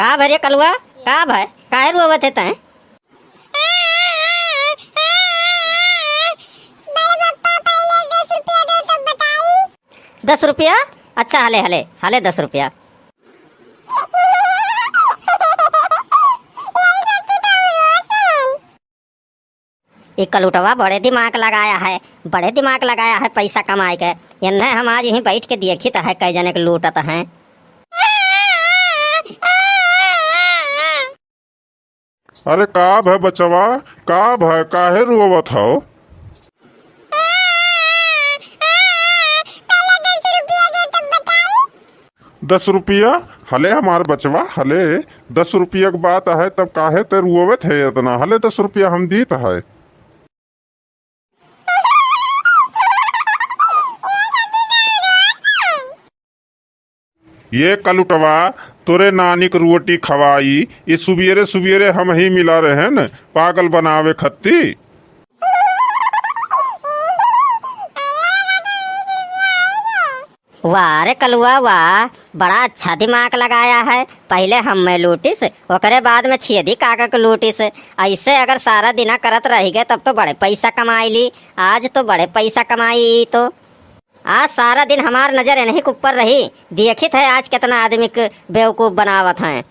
का भरे कलुआ, का भाई काहे रोवत है तैं? दस रुपया? अच्छा हले हले हले 10 रुपया। ये कलुटवा बड़े दिमाग लगाया है, बड़े दिमाग लगाया है पैसा कमाए के। इन्हें हम आज यहीं बैठ के देखी है कई जने के लूटत हैं। अरे का भय बचवा, का भय काहे रोवत हो? दस रुपया हले हमार बचवा, हले 10 रुपया की बात है तब काहे ते रोवत है इतना? हले 10 रुपया हम दीत है। ये कलुटवा तोरे नानी की रोटी खवाई, ये सुबेरे सुबेरे हम ही मिला रहे न पागल बनावे खत्ती। वाह रे कलुआ वाह, बड़ा अच्छा दिमाग लगाया है। पहले हम में लूटिस, ओकरे बाद में छेदी काका के लूटिस। ऐसे अगर सारा दिन करत रही गए तब तो बड़े पैसा कमाई ली। आज तो बड़े पैसा कमाई। तो आज सारा दिन हमार नजर इन्हीं के ऊपर रही। देखित है आज कितना आदमी के बेवकूफ बनावत हैं।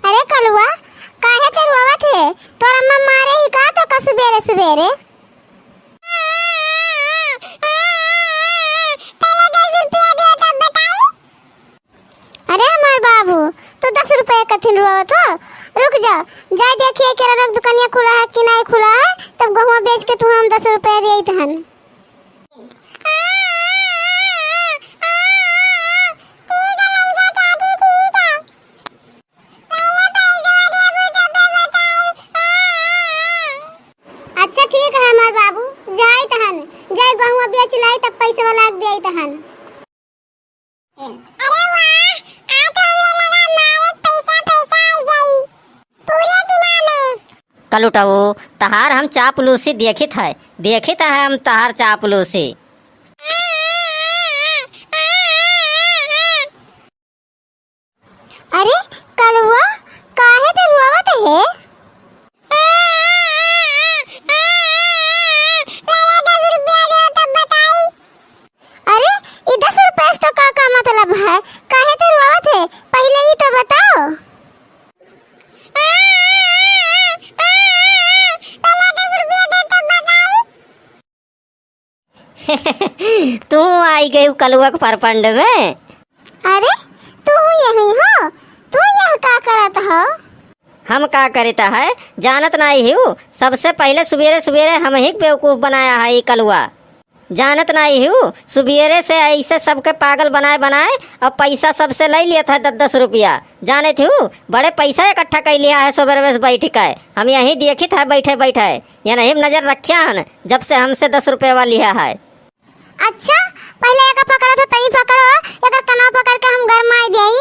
अरे कलुआ काहे ते रोवत है? तोर अम्मा मारे ही का तो सुबेरे सुबेरे? अरे हमार बाबू तो 10 रुपए कथिन रोवत हो? रुक जा, जाए देखिए केरा दुकानिया खुला है कि नहीं खुला है, तब गहुआ बेच के तू हम 10 रुपए दे हन। अच्छा ठीक है हमार बाबू, जाए तहन जाए गहुआ बेच लाई तब पैसे वाला दे तहन। कलुटवो तहार हम चापलूसी देखित है हम तहार चापलूसी। अरे कलुआ काहे ते रोवत है? अरे ये 10 रुपए तो का मतलब है? काहे ते रोवत है पहले ही तो बताओ। तू आई गई कलुआ के परपंड में। अरे तू यही हो? तू यहाँ का करत हो? हम का करता है जानत नहीं हूँ। सबसे पहले सुबेरे सुबेरे हम ही बेवकूफ बनाया है ये कलुआ। जानत नहीं हूँ सुबेरे से ऐसे सबके पागल बनाए और पैसा सबसे ले लिया था 10 रुपया। जाने थी बड़े पैसा इकट्ठा कर लिया है सुबह से बैठ के। हम यहीं देखी था बैठे बैठे, ये नहीं नजर रखिया है जब से हमसे 10 रुपया लिया है। अच्छा पहले एक पकड़ो तो तनी पकड़ो, एक कना पकड़ के हम घर में आ जाई।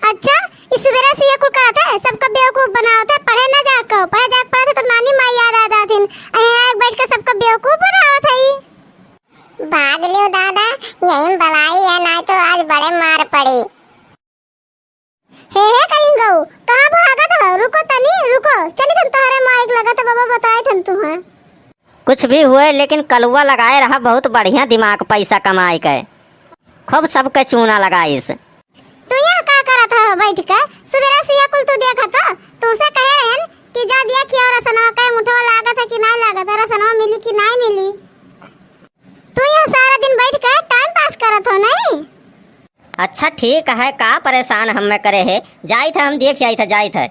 अच्छा इस सुबेरे से ये कुल करता है, सबका बेवकूफ बनावता है। पढ़े ना जाको, पढ़े जाके पढ़े तो नानी माँ याद आ जाती। एक बैठ के सबका बेवकूफ बनावत है। भाग लियो दादा, यहीं बलाई है ना तो आज बड़े मार पड़ी। हे कहीं गऊ कहाँ भागत हो? रुको तनी रुको, चली तुम तुम्हारे माइक लगा तो बाबा बताए थे तुम्हें। कुछ भी हुए लेकिन कलुआ लगाए रहा बहुत बढ़िया दिमाग पैसा कमाए के। खूब सबके चूना लगाइस। तू यहाँ का करत है बैठ के? सुबेरा से ये कुल तू देखा था, तू से कहे रहन कि जा दिया कि और रसनवा का मुठवा लागत है कि नहीं लागत है, रसनवा मिली कि नहीं मिली। तू यहाँ सारा दिन बैठ के टाइम पास करत हो नहीं? अच्छा ठीक है, का परेशान हम में करे है। जाई था हम देख आई था जाई था।